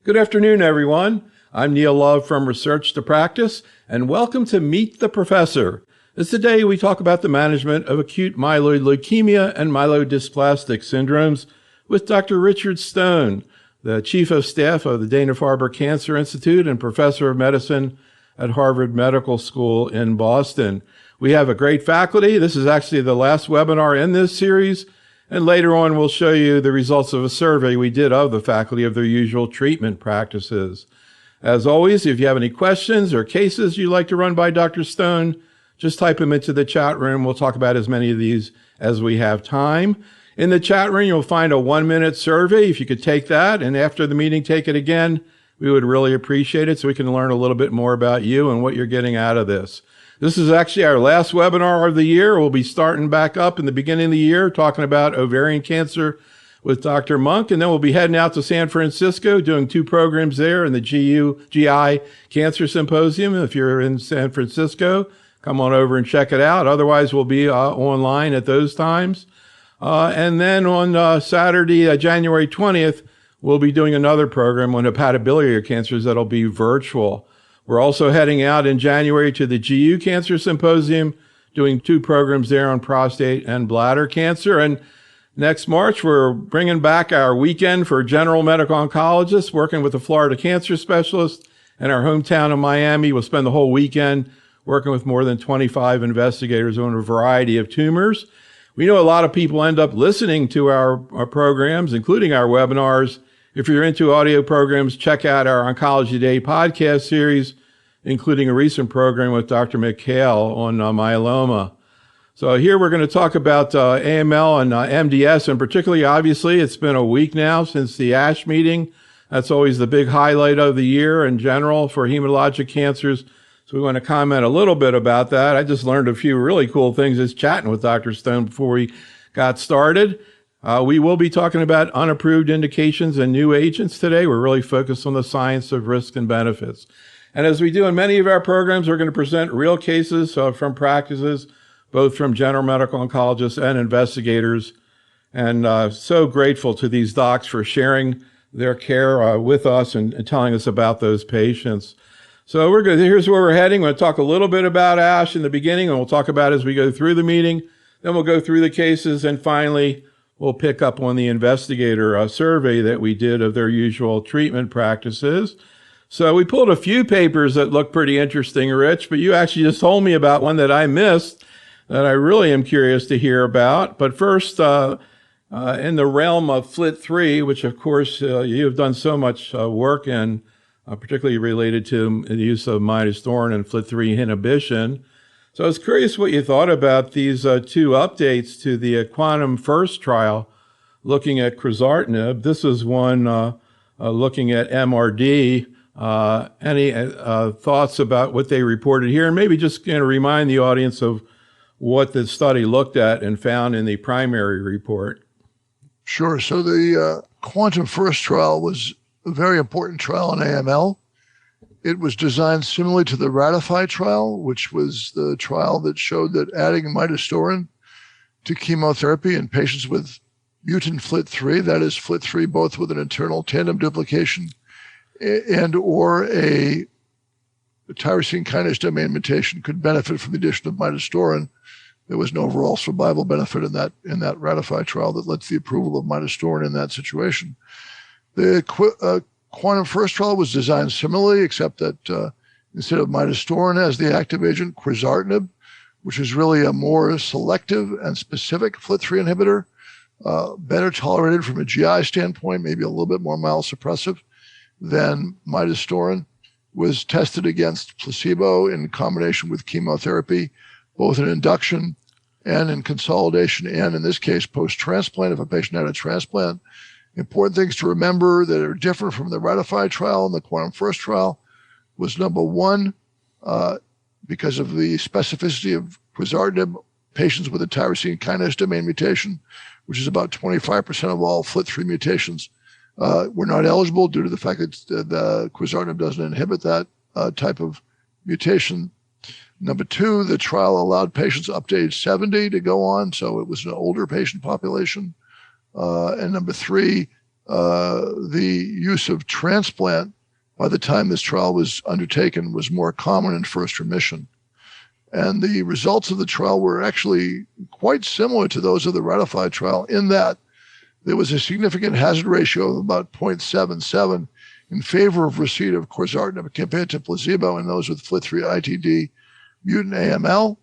Good afternoon, everyone. I'm Neil Love from Research to Practice, and welcome to Meet the Professor. Today we talk about the management of acute myeloid leukemia and myelodysplastic syndromes with Dr. Richard Stone, the Chief of Staff of the Dana-Farber Cancer Institute and Professor of Medicine at Harvard Medical School in Boston. We have a great faculty. This is actually the last webinar in this series, and later on we'll show you the results of a survey we did of the faculty of their usual treatment practices. As always, if you have any questions or cases you'd like to run by Dr. Stone, just type them into the chat room. We'll talk about as many of these as we have time. In the chat room, you'll find a 1-minute survey. If you could take that, and after the meeting, take it again, we would really appreciate it so we can learn a little bit more about you and what you're getting out of this. This is actually our last webinar of the year. We'll be starting back up in the beginning of the year, talking about ovarian cancer with Dr. Monk, and then we'll be heading out to San Francisco, doing 2 programs there in the GI Cancer Symposium. If you're in San Francisco, come on over and check it out. Otherwise, we'll be online at those times. And then on Saturday, January 20th, we'll be doing another program on hepatobiliary cancers that'll be virtual. We're also heading out in January to the GU Cancer Symposium, doing 2 programs there on prostate and bladder cancer. And next March, we're bringing back our weekend for general medical oncologists, working with the Florida cancer specialist in our hometown of Miami. We'll spend the whole weekend working with more than 25 investigators on a variety of tumors. We know a lot of people end up listening to our programs, including our webinars. If you're into audio programs, check out our Oncology Today podcast series, including a recent program with Dr. McHale on myeloma. So here we're going to talk about AML and MDS, and particularly, obviously, it's been a week now since the ASH meeting. That's always the big highlight of the year in general for hematologic cancers. So we want to comment a little bit about that. I just learned a few really cool things just chatting with Dr. Stone before we got started. We will be talking about unapproved indications and new agents today. We're really focused on the science of risks and benefits. And as we do in many of our programs, we're going to present real cases from practices, both from general medical oncologists and investigators. And so grateful to these docs for sharing their care with us and telling us about those patients. So here's where we're heading. We're going to talk a little bit about ASH in the beginning, and we'll talk about it as we go through the meeting. Then we'll go through the cases, and finally, we'll pick up on the investigator survey that we did of their usual treatment practices. So we pulled a few papers that look pretty interesting, Rich, but you actually just told me about one that I missed that I really am curious to hear about. But first, in the realm of FLT3, which of course you have done so much work in, particularly related to the use of midostaurin and FLT3 inhibition. So I was curious what you thought about these 2 updates to the Quantum First trial looking at quizartinib. This is one looking at MRD. Any thoughts about what they reported here? And maybe just remind the audience of what the study looked at and found in the primary report. Sure. So the Quantum First trial was a very important trial in AML. It was designed similarly to the Ratify trial, which was the trial that showed that adding midostaurin to chemotherapy in patients with mutant FLT3, that is FLT3 both with an internal tandem duplication and or a tyrosine kinase domain mutation, could benefit from the addition of midostaurin. There was an overall survival benefit in that Ratify trial that led to the approval of midostaurin in that situation. The Quantum First trial was designed similarly, except that instead of midostaurin as the active agent, quizartinib, which is really a more selective and specific FLT3 inhibitor, better tolerated from a GI standpoint, maybe a little bit more myelosuppressive than midostaurin, was tested against placebo in combination with chemotherapy, both in induction and in consolidation, and in this case, post-transplant, if a patient had a transplant. Important things to remember that are different from the Ratify trial and the Quantum First trial was, number one, because of the specificity of quizartinib, patients with a tyrosine kinase domain mutation, which is about 25% of all FLT3 mutations, were not eligible due to the fact that the quizartinib doesn't inhibit that type of mutation. Number two, the trial allowed patients up to age 70 to go on, so it was an older patient population. And number three, the use of transplant by the time this trial was undertaken was more common in first remission. And the results of the trial were actually quite similar to those of the ratified trial in that there was a significant hazard ratio of about 0.77 in favor of receipt of quizartinib compared to placebo in those with FLT3-ITD mutant AML.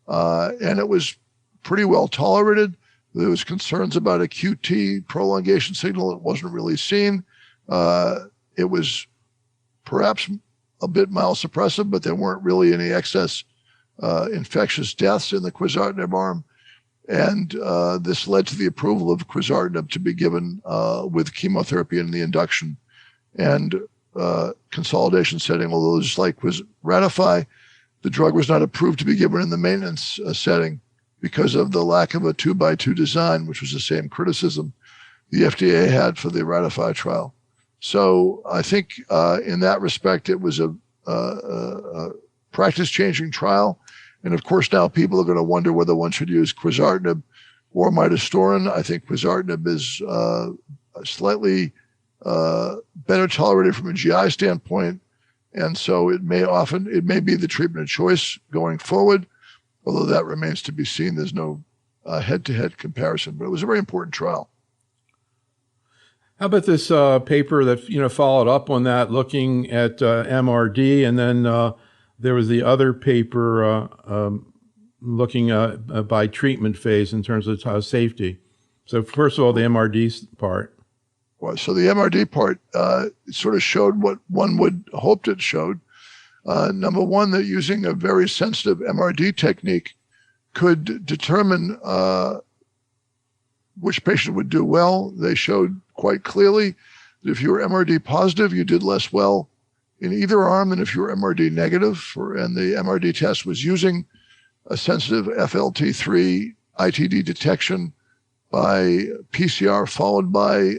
And it was pretty well tolerated. There was concerns about a QT prolongation signal. It wasn't really seen. It was perhaps a bit myelosuppressive, but there weren't really any excess infectious deaths in the quizartinib arm. And this led to the approval of quizartinib to be given with chemotherapy in the induction and consolidation setting. Although just like Ratify, the drug was not approved to be given in the maintenance setting because of the lack of a 2x2 design, which was the same criticism the FDA had for the Ratify trial. So I think in that respect, it was a practice-changing trial. And of course, now people are going to wonder whether one should use quizartinib or midostaurin. I think quizartinib is slightly better tolerated from a GI standpoint. And so it may be the treatment of choice going forward, although that remains to be seen. There's no head-to-head comparison, but it was a very important trial. How about this paper that followed up on that, looking at MRD, and then there was the other paper looking by treatment phase in terms of safety. So first of all, the MRD part. Well, so the MRD part sort of showed what one would hoped it showed. Number one, that using a very sensitive MRD technique could determine which patient would do well. They showed quite clearly that if you were MRD positive, you did less well in either arm than if you were MRD negative. And the MRD test was using a sensitive FLT3 ITD detection by PCR followed by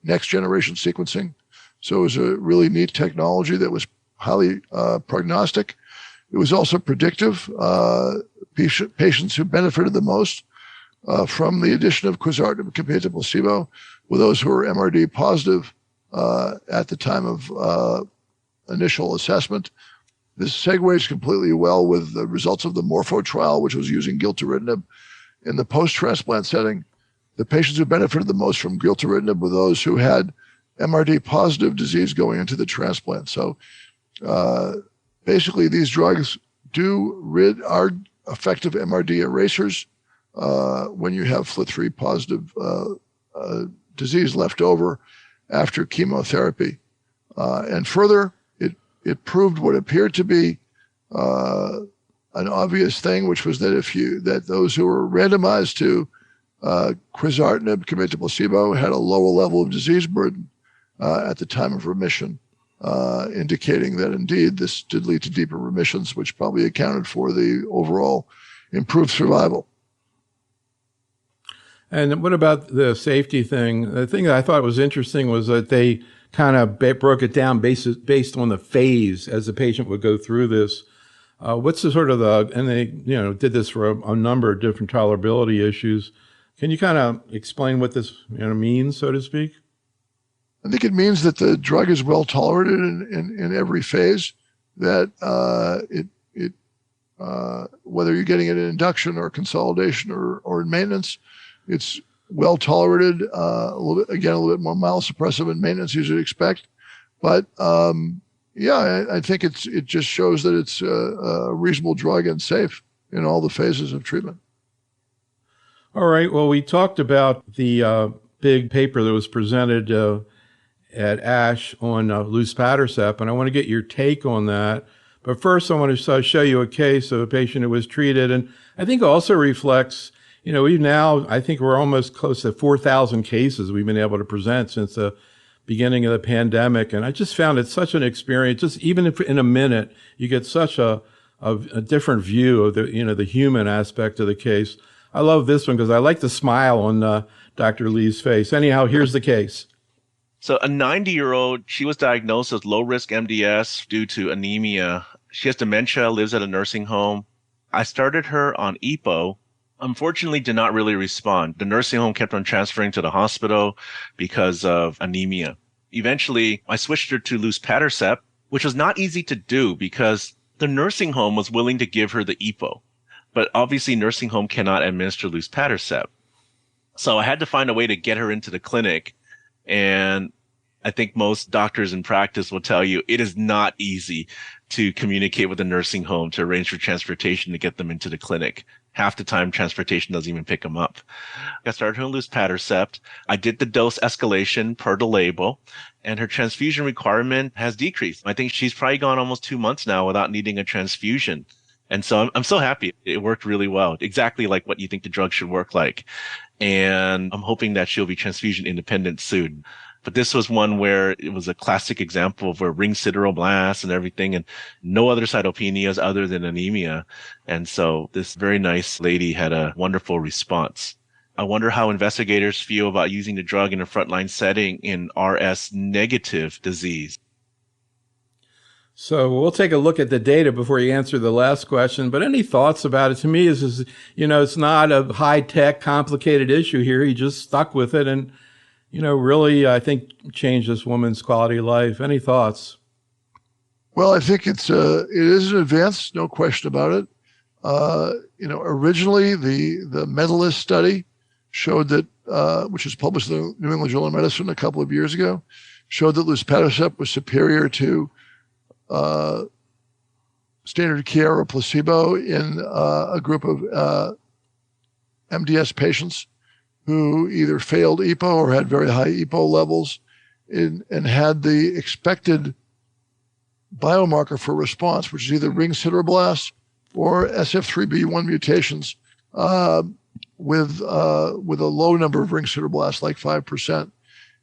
next generation sequencing. So it was a really neat technology that was highly prognostic. It was also predictive. Patients who benefited the most from the addition of quizartinib compared to placebo were those who were MRD positive at the time of initial assessment. This segues completely well with the results of the Morpho trial, which was using gilteritinib in the post-transplant setting. The patients who benefited the most from gilteritinib were those who had MRD positive disease going into the transplant. So basically, these drugs are effective MRD erasers when you have FLT3 positive disease left over after chemotherapy. And further, it proved what appeared to be an obvious thing, which was that those who were randomized to quizartinib compared to placebo had a lower level of disease burden at the time of remission, indicating that indeed this did lead to deeper remissions, which probably accounted for the overall improved survival. And what about the safety thing? The thing that I thought was interesting was that they kind of broke it down based on the phase as the patient would go through this. What's the sort of and they did this for a number of different tolerability issues. Can you kind of explain what this means, so to speak? I think it means that the drug is well tolerated in every phase, that whether you're getting it in induction or consolidation or in maintenance, it's well tolerated, a little bit more myelosuppressive in maintenance as you'd expect. But I think it just shows that it's a reasonable drug and safe in all the phases of treatment. All right. Well, we talked about the big paper that was presented at ASH on luspatercept, and I want to get your take on that. But first, I want to show you a case of a patient who was treated, and I think also reflects, I think we're almost close to 4,000 cases we've been able to present since the beginning of the pandemic, and I just found it such an experience. Just even if in a minute you get such a different view of the human aspect of the case. I love this one because I like the smile on Dr. Lee's face. Anyhow, here's the case. So a 90-year-old, she was diagnosed with low-risk MDS due to anemia. She has dementia, lives at a nursing home. I started her on EPO, Unfortunately, did not really respond. The nursing home kept on transferring to the hospital because of anemia. Eventually, I switched her to luspatercept, which was not easy to do because the nursing home was willing to give her the EPO. But obviously, nursing home cannot administer luspatercept. So I had to find a way to get her into the clinic. And I think most doctors in practice will tell you it is not easy to communicate with a nursing home to arrange for transportation to get them into the clinic. Half the time, transportation doesn't even pick them up. I started her on luspatercept. I did the dose escalation per the label, and her transfusion requirement has decreased. I think she's probably gone almost 2 months now without needing a transfusion. And so I'm so happy. It worked really well, exactly like what you think the drug should work like. And I'm hoping that she'll be transfusion independent soon. But this was one where it was a classic example of where ring sideroblasts and everything, and no other cytopenias other than anemia. And so this very nice lady had a wonderful response. I wonder how investigators feel about using the drug in a frontline setting in RS negative disease. So we'll take a look at the data before you answer the last question, but any thoughts about it? To me, is it's not a high-tech, complicated issue here. He just stuck with it and, really, I think, changed this woman's quality of life. Any thoughts? Well, I think it is an advance, no question about it. Originally the Medalist study showed that, which was published in the New England Journal of Medicine a couple of years ago, showed that luspatercept was superior to standard care or placebo in a group of MDS patients who either failed EPO or had very high EPO levels and had the expected biomarker for response, which is either ring sideroblasts or SF3B1 mutations with a low number of ring sideroblasts, like 5%.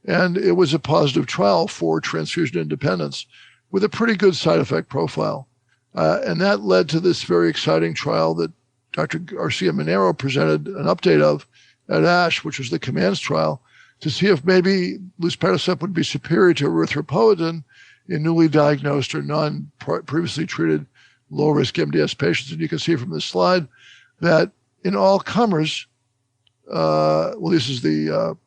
And it was a positive trial for transfusion independence with a pretty good side effect profile. And that led to this very exciting trial that Dr. Garcia-Minero presented an update of at ASH, which was the COMMANDS trial, to see if maybe luspatercept would be superior to erythropoietin in newly diagnosed or non-previously treated low-risk MDS patients. And you can see from this slide that in all comers, this is the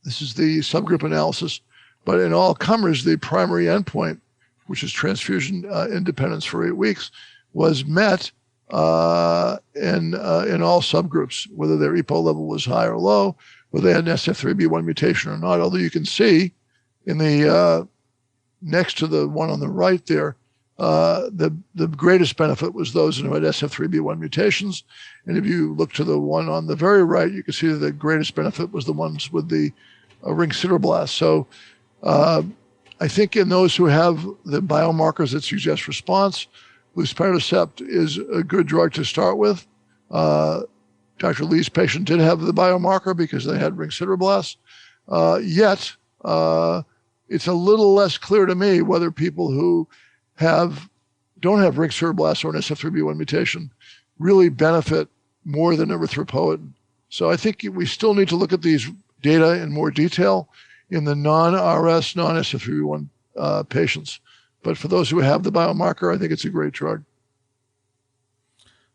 subgroup analysis, but in all comers, the primary endpoint, which is transfusion independence for 8 weeks, was met in all subgroups, whether their EPO level was high or low, whether they had an SF3B1 mutation or not. Although you can see in the next to the one on the right there, the greatest benefit was those who had SF3B1 mutations. And if you look to the one on the very right, you can see that the greatest benefit was the ones with the ring sideroblasts. So I think in those who have the biomarkers that suggest response, luspatercept is a good drug to start with. Dr. Lee's patient did have the biomarker because they had ring sideroblasts. Yet it's a little less clear to me whether people who don't have ring sideroblasts or an SF3B1 mutation really benefit more than erythropoietin. So I think we still need to look at these data in more detail in the non-RS, non-SF3B1 patients. But for those who have the biomarker, I think it's a great drug.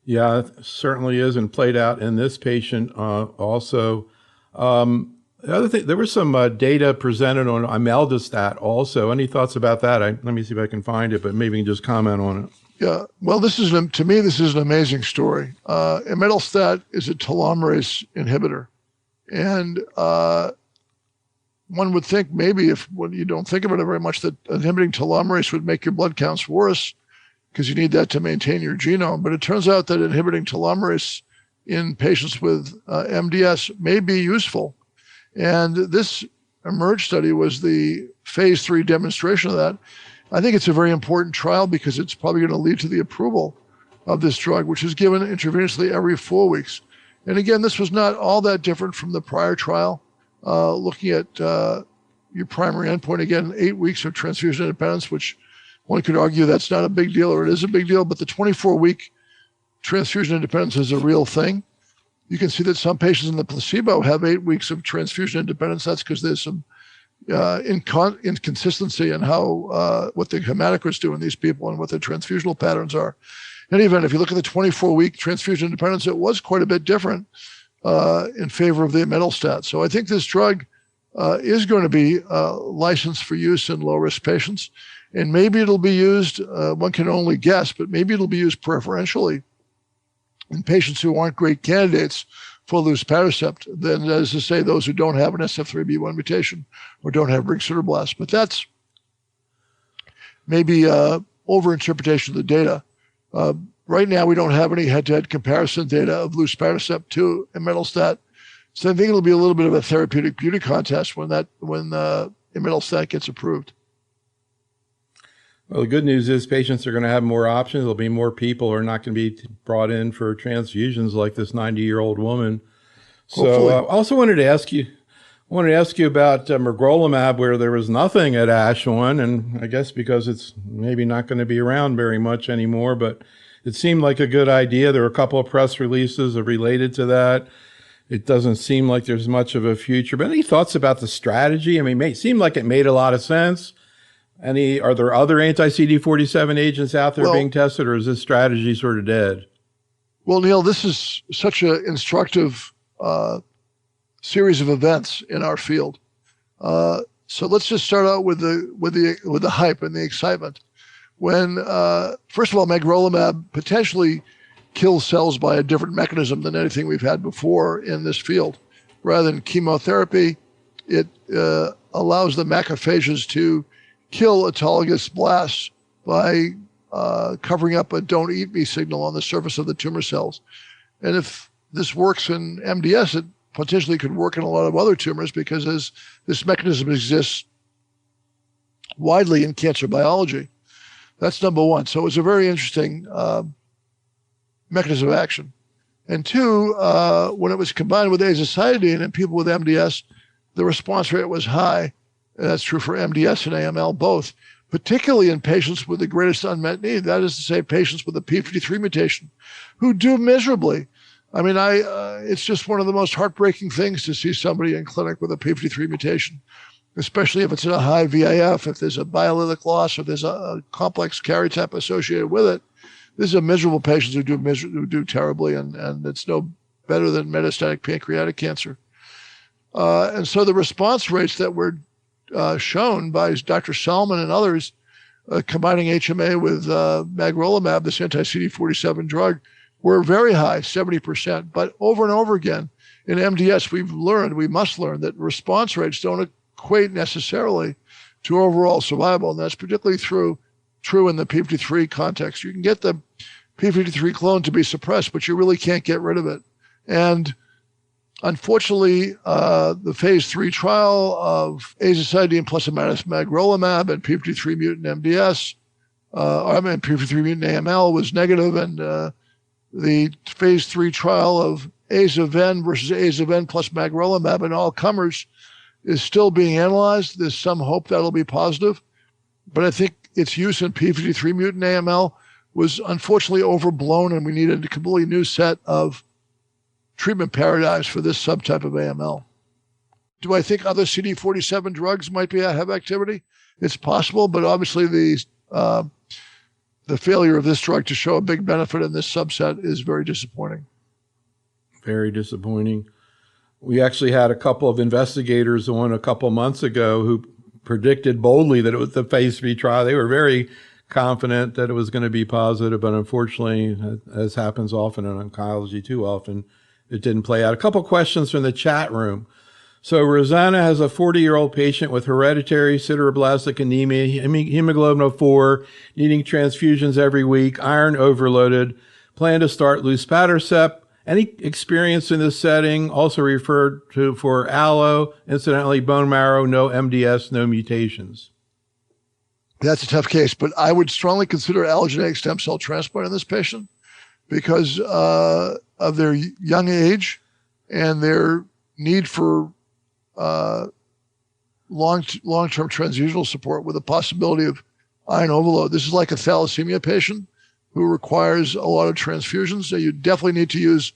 Yeah, it certainly is, and played out in this patient also. The other thing, there was some data presented on imeldostat also. Any thoughts about that? Let me see if I can find it, but maybe you can just comment on it. Yeah, well, to me, this is an amazing story. Imeldostat is a telomerase inhibitor. And one would think maybe when you don't think about it very much, that inhibiting telomerase would make your blood counts worse because you need that to maintain your genome. But it turns out that inhibiting telomerase in patients with MDS may be useful. And this eMERGE study was the phase 3 demonstration of that. I think it's a very important trial because it's probably going to lead to the approval of this drug, which is given intravenously every 4 weeks. And again, this was not all that different from the prior trial. Looking at your primary endpoint, again, 8 weeks of transfusion independence, which one could argue that's not a big deal, or it is a big deal, but the 24-week transfusion independence is a real thing. You can see that some patients in the placebo have 8 weeks of transfusion independence. That's because there's some inconsistency in how what the hematocrits do in these people and what their transfusional patterns are. In any event, if you look at the 24-week transfusion independence, it was quite a bit different in favor of the imetelstat. So I think this drug is going to be licensed for use in low-risk patients. And maybe it'll be used, one can only guess, but maybe it'll be used preferentially in patients who aren't great candidates for luspatercept, than, that is to say, those who don't have an SF3B1 mutation or don't have ring sideroblast. But that's maybe overinterpretation of the data. Right now, we don't have any head-to-head comparison data of luspatercept to imetelstat. So I think it'll be a little bit of a therapeutic beauty contest when imetelstat gets approved. Well, the good news is patients are going to have more options. There'll be more people who are not going to be brought in for transfusions like this 90-year-old woman. So I also wanted to ask you about magrolimab, where there was nothing at ASH1, and I guess because it's maybe not going to be around very much anymore, but it seemed like a good idea. There were a couple of press releases related to that. It doesn't seem like there's much of a future. But any thoughts about the strategy? I mean, it seemed like it made a lot of sense. Are there other anti-CD47 agents out there being tested, or is this strategy sort of dead? Well, Neil, this is such an instructive series of events in our field. So let's just start out with the hype and the excitement. When first of all, magrolimab potentially kills cells by a different mechanism than anything we've had before in this field. Rather than chemotherapy, it allows the macrophages to kill autologous blasts by covering up a don't eat me signal on the surface of the tumor cells. And if this works in MDS, it potentially could work in a lot of other tumors, because as this mechanism exists widely in cancer biology. That's number one. So it's a very interesting mechanism of action. And two, when it was combined with azacitidine in people with MDS, the response rate was high. And that's true for MDS and AML both, particularly in patients with the greatest unmet need. That is to say, patients with a p53 mutation who do miserably. I mean, it's just one of the most heartbreaking things to see somebody in clinic with a p53 mutation, especially if it's in a high VIF, if there's a biallelic loss, or there's a complex karyotype associated with it. These are miserable patients who do terribly, and it's no better than metastatic pancreatic cancer. And so the response rates that were shown by Dr. Salman and others, combining HMA with magrolimab, this anti-CD47 drug, were very high, 70%. But over and over again, in MDS, we must learn that response rates don't equate necessarily to overall survival. And that's particularly true in the p53 context. You can get the p53 clone to be suppressed, but you really can't get rid of it. And unfortunately, the phase 3 trial of azacitidine plus magrolimab and p53 mutant MDS, p53 mutant AML was negative, and the phase 3 trial of aza-ven versus aza-ven plus magrolimab in all comers is still being analyzed. There's some hope that'll be positive, but I think its use in p53 mutant AML was unfortunately overblown, and we needed a completely new set of treatment paradigms for this subtype of AML. Do I think other CD47 drugs might have activity? It's possible, but obviously the failure of this drug to show a big benefit in this subset is very disappointing. Very disappointing. We actually had a couple of investigators on a couple of months ago who predicted boldly that it was the phase 3 trial. They were very confident that it was going to be positive, but unfortunately, as happens often in oncology too often, it didn't play out. A couple questions from the chat room. So Rosanna has a 40-year-old patient with hereditary sideroblastic anemia, hemoglobin of 4, needing transfusions every week, iron overloaded, plan to start luspatercept. Any experience in this setting? Also referred to for allo, incidentally, bone marrow, no MDS, no mutations. That's a tough case, but I would strongly consider allogeneic stem cell transplant in this patient because of their young age and their need for long-term transfusional support with the possibility of iron overload. This is like a thalassemia patient who requires a lot of transfusions. So you definitely need to use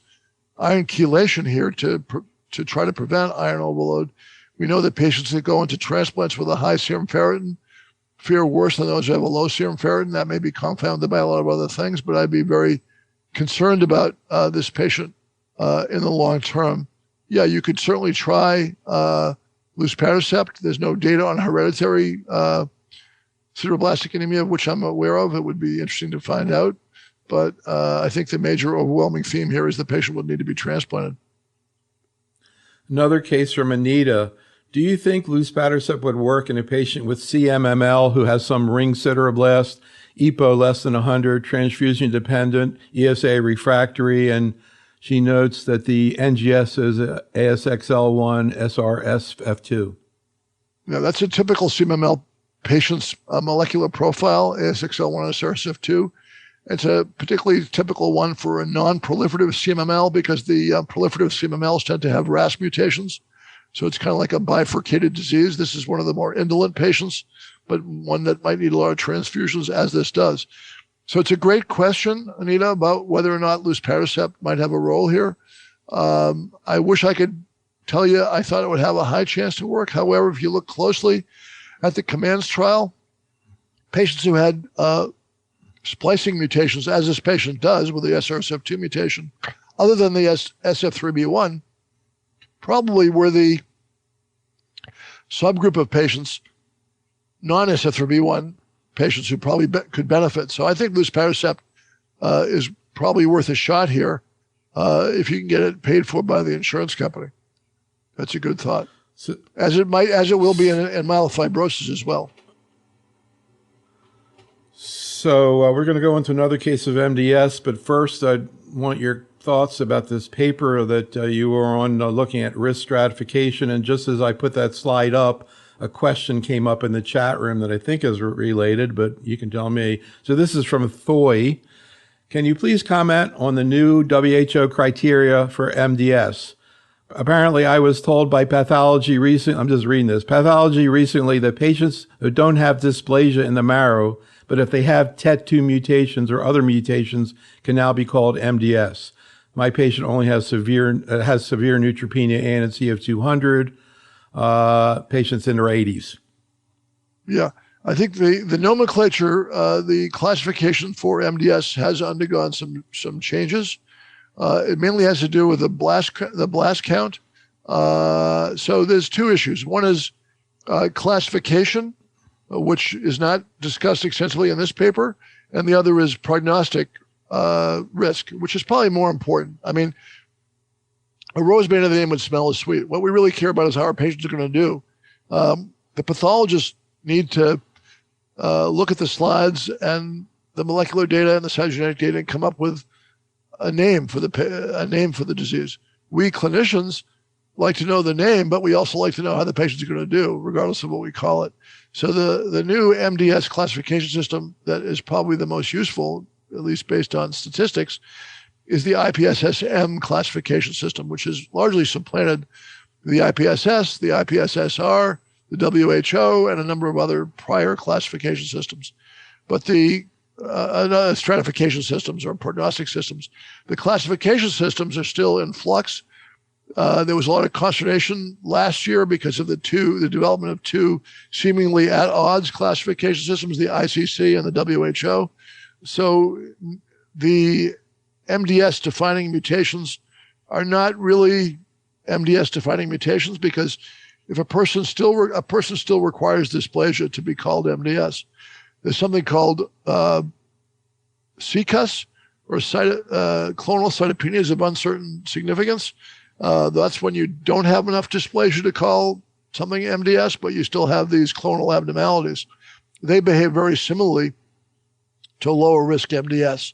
iron chelation here to try to prevent iron overload. We know that patients that go into transplants with a high serum ferritin fare worse than those who have a low serum ferritin. That may be confounded by a lot of other things, but I'd be very concerned about this patient in the long term. Yeah, you could certainly try luspatercept. There's no data on hereditary sideroblastic anemia, which I'm aware of. It would be interesting to find out. But I think the major overwhelming theme here is the patient would need to be transplanted. Another case from Anita. Do you think luspatercept would work in a patient with CMML who has some ring sideroblast, EPO less than 100, transfusion dependent, ESA refractory, and she notes that the NGS is ASXL1 SRSF2? Yeah, that's a typical CMML patient's molecular profile, ASXL1 SRSF2. It's a particularly typical one for a non-proliferative CMML because the proliferative CMMLs tend to have RAS mutations. So it's kind of like a bifurcated disease. This is one of the more indolent patients, but one that might need a lot of transfusions, as this does. So it's a great question, Anita, about whether or not luspatercept might have a role here. I wish I could tell you I thought it would have a high chance to work. However, if you look closely at the COMMANDS trial, patients who had splicing mutations, as this patient does with the SRSF2 mutation, other than the SF3B1, probably were the subgroup of patients, non-SF3B1 patients who probably could benefit. So I think luspatercept is probably worth a shot here if you can get it paid for by the insurance company. That's a good thought. So, as it will be in myelofibrosis as well. So we're going to go into another case of MDS, but first I want your thoughts about this paper that you were on looking at risk stratification. And just as I put that slide up, a question came up in the chat room that I think is related, but you can tell me. So this is from Thoy. Can you please comment on the new WHO criteria for MDS? Apparently, I was told by pathology recently, I'm just reading this, pathology recently that patients who don't have dysplasia in the marrow, but if they have TET2 mutations or other mutations, can now be called MDS. My patient only has severe neutropenia and a CF200, patients in their 80s. Yeah, I think the nomenclature, the classification for MDS has undergone some changes. It mainly has to do with the blast count. So there's two issues. One is classification, which is not discussed extensively in this paper, and the other is prognostic risk, which is probably more important. I mean, a rose made of the name would smell as sweet. What we really care about is how our patients are going to do. The pathologists need to look at the slides and the molecular data and the cytogenetic data and come up with a name for the disease. We clinicians like to know the name, but we also like to know how the patients are going to do, regardless of what we call it. So the new MDS classification system that is probably the most useful, at least based on statistics, is the IPSS-M classification system, which has largely supplanted the IPSS, the IPSS-R, the WHO, and a number of other prior classification systems. But the stratification systems or prognostic systems, the classification systems are still in flux. There was a lot of consternation last year because of the development of two seemingly at odds classification systems, the ICC and the WHO. So the MDS defining mutations are not really MDS defining mutations, because if a person still requires dysplasia to be called MDS, there's something called CCUS, or clonal cytopenias of uncertain significance. That's when you don't have enough dysplasia to call something MDS, but you still have these clonal abnormalities. They behave very similarly to lower risk MDS.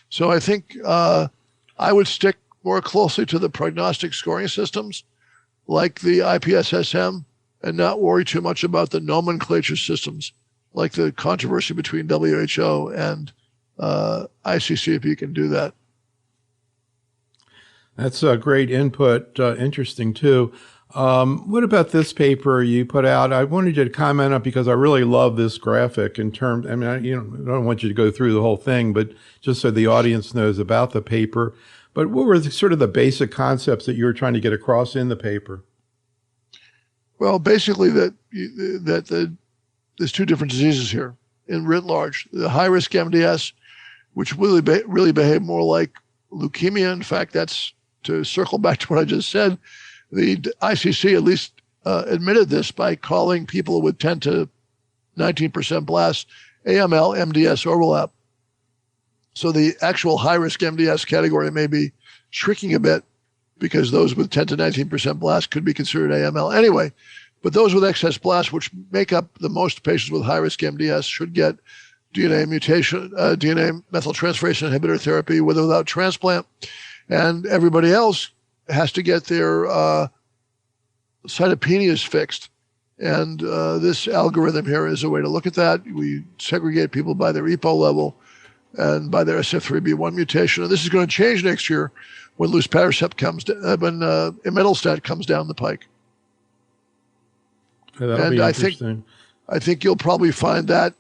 So I think I would stick more closely to the prognostic scoring systems like the IPSS-M and not worry too much about the nomenclature systems like the controversy between WHO and ICC, if you can do that. That's a great input, interesting too. What about this paper you put out? I wanted you to comment on, because I really love this graphic in terms, I mean, I don't want you to go through the whole thing, but just so the audience knows about the paper. But what were sort of the basic concepts that you were trying to get across in the paper? Well, basically that the there's two different diseases here in writ large. The high-risk MDS, which really behave more like leukemia. In fact, that's to circle back to what I just said. The ICC at least admitted this by calling people with 10 to 19% blasts AML, MDS overlap. So the actual high-risk MDS category may be shrinking a bit because those with 10 to 19% blast could be considered AML anyway. But those with excess blast, which make up the most patients with high-risk MDS, should get DNA methyltransferase inhibitor therapy with or without transplant. And everybody else has to get their cytopenias fixed. And this algorithm here is a way to look at that. We segregate people by their EPO level and by their SF3B1 mutation. And this is going to change next year when luspatercept when imetelstat comes down the pike. Yeah, that'll be interesting. I think you'll probably find that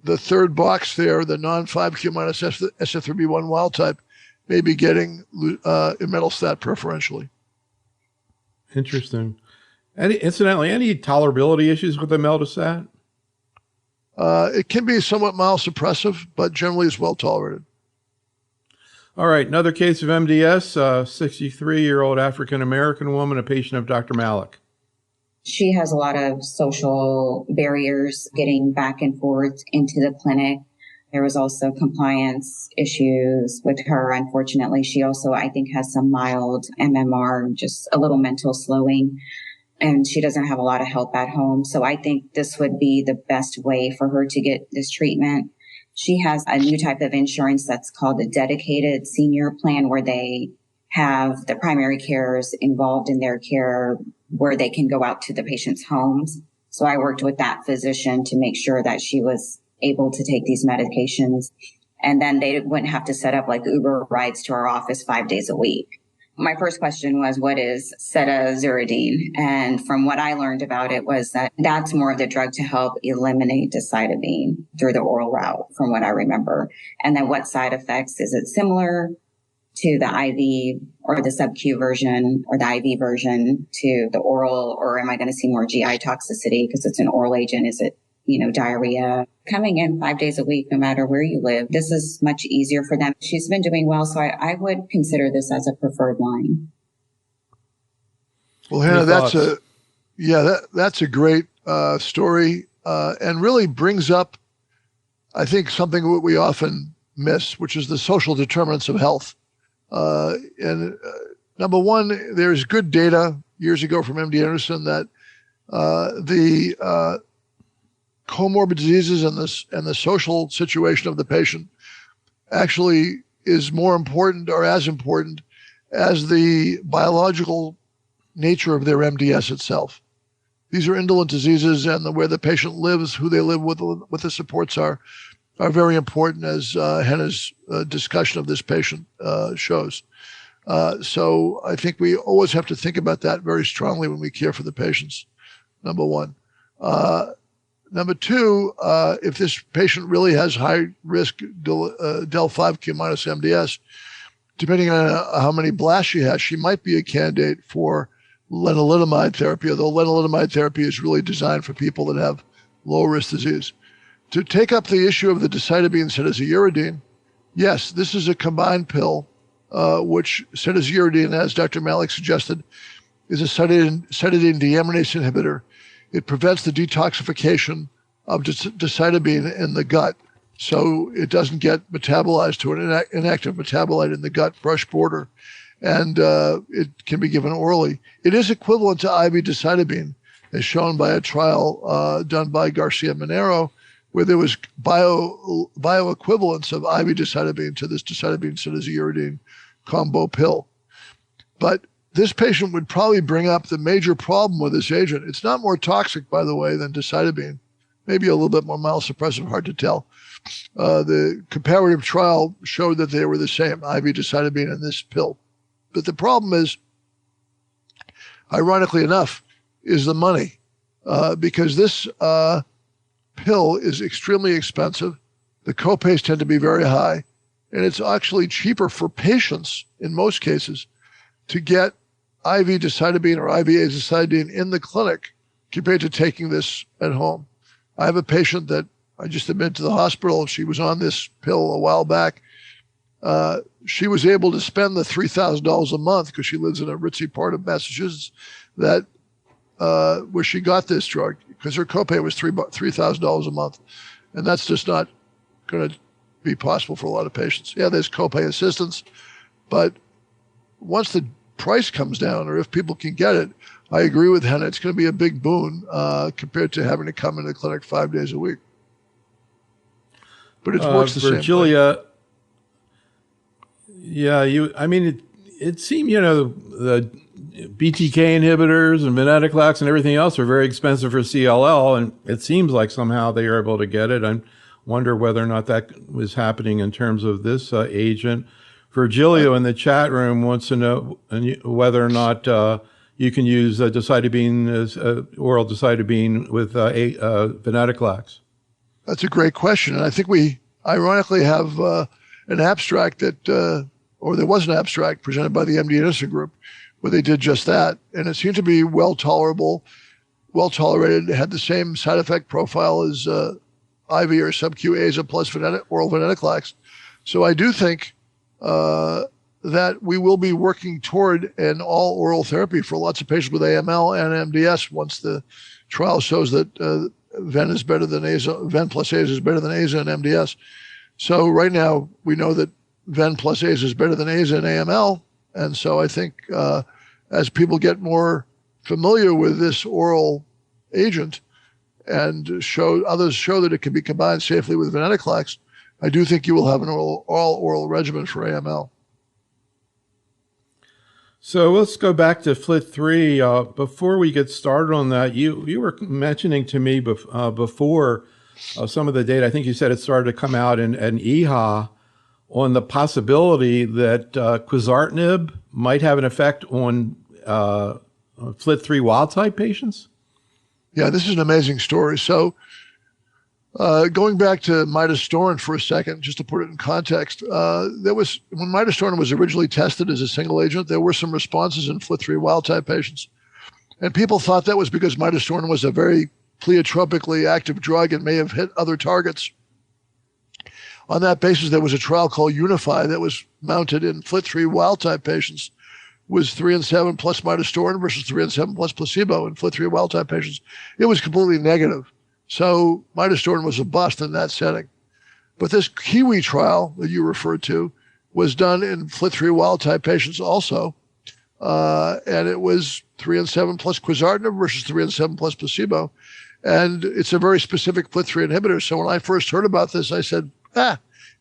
the third box there, the non-5q minus SF3B1 wild type, may be getting imetelstat preferentially. Interesting. Incidentally, any tolerability issues with imetelstat? It can be somewhat myelosuppressive, but generally is well tolerated. All right, another case of MDS, 63-year-old African-American woman, a patient of Dr. Malik. She has a lot of social barriers getting back and forth into the clinic. There was also compliance issues with her. Unfortunately, she also, I think, has some mild MMR, just a little mental slowing, and she doesn't have a lot of help at home. So I think this would be the best way for her to get this treatment. She has a new type of insurance that's called a dedicated senior plan, where they have the primary carers involved in their care, where they can go out to the patient's homes. So I worked with that physician to make sure that she was able to take these medications. And then they wouldn't have to set up like Uber rides to our office 5 days a week. My first question was, what is cedazuridine? And from what I learned about it was that that's more of the drug to help eliminate decitabine through the oral route, from what I remember. And then what side effects? Is it similar to the IV or the sub-Q version or the IV version to the oral? Or am I going to see more GI toxicity because it's an oral agent? Is it, diarrhea? Coming in 5 days a week, no matter where you live, this is much easier for them. She's been doing well, so I would consider this as a preferred line. Well, Hannah, that's a great story, and really brings up, I think, something that we often miss, which is the social determinants of health. Number one, there's good data years ago from MD Anderson that the comorbid diseases and the social situation of the patient actually is more important or as important as the biological nature of their MDS itself. These are indolent diseases, and where the patient lives, who they live with, what the supports are very important, as Hannah's discussion of this patient shows. So I think we always have to think about that very strongly when we care for the patients, number one. Number two, if this patient really has high risk del5q minus MDS, depending on how many blasts she has, she might be a candidate for lenalidomide therapy, although lenalidomide therapy is really designed for people that have low risk disease. To take up the issue of the decitabine cedazuridine, yes, this is a combined pill, which cedazuridine, as Dr. Malik suggested, is a cytidine deaminase inhibitor. It prevents the detoxification of decitabine in the gut, so it doesn't get metabolized to an inactive metabolite in the gut brush border, and it can be given orally. It is equivalent to IV decitabine, as shown by a trial done by Garcia Monero, where there was bioequivalence of IV decitabine to this decitabine cedazuridine combo pill. But this patient would probably bring up the major problem with this agent. It's not more toxic, by the way, than decitabine. Maybe a little bit more myelosuppressive, hard to tell. The comparative trial showed that they were the same, IV decitabine and this pill. But the problem is, ironically enough, is the money, because this pill is extremely expensive. The copays tend to be very high, and it's actually cheaper for patients in most cases to get IV decitabine or IV azacitidine in the clinic compared to taking this at home. I have a patient that I just admitted to the hospital. She was on this pill a while back. She was able to spend the $3,000 a month because she lives in a ritzy part of Massachusetts that where she got this drug, because her copay was $3,000 a month. And that's just not going to be possible for a lot of patients. Yeah, there's copay assistance, but once the price comes down, or if people can get it, I agree with Hannah, it's going to be a big boon compared to having to come into the clinic 5 days a week. But it works the same way. Virgilia, yeah, it seemed, the BTK inhibitors and venetoclax and everything else are very expensive for CLL, and it seems like somehow they are able to get it. I wonder whether or not that was happening in terms of this agent. Virgilio in the chat room wants to know whether or not you can use decitabine, oral decitabine with venetoclax. That's a great question. And I think we ironically have an abstract that, or there was an abstract presented by the MD Anderson group where they did just that. And it seemed to be well tolerated. It had the same side effect profile as IV or sub-Q AZA plus oral venetoclax. So I do think that we will be working toward an all oral therapy for lots of patients with AML and MDS once the trial shows that Ven is better than AZA, Ven plus AZA is better than AZA and MDS. So right now we know that Ven plus AZA is better than AZA and AML. And so I think as people get more familiar with this oral agent and others show that it can be combined safely with venetoclax, I do think you will have an all oral regimen for AML. So let's go back to FLT3. Before we get started on that, you were mentioning to me before some of the data. I think you said it started to come out in EHA on the possibility that quizartinib might have an effect on FLT3 wild-type patients. Yeah, this is an amazing story. So going back to midostaurin for a second, just to put it in context, when midostaurin was originally tested as a single agent, there were some responses in FLT3 wild-type patients. And people thought that was because midostaurin was a very pleiotropically active drug and may have hit other targets. On that basis, there was a trial called Unify that was mounted in FLT3 wild-type patients, was 3 and 7 plus midostaurin versus 3 and 7 plus placebo in FLT3 wild-type patients. It was completely negative. So midostaurin was a bust in that setting. But this Kiwi trial that you referred to was done in FLT3 wild-type patients also. And it was 3 and 7 plus quizartinib versus 3 and 7 plus placebo. And it's a very specific FLT3 inhibitor. So when I first heard about this, I said,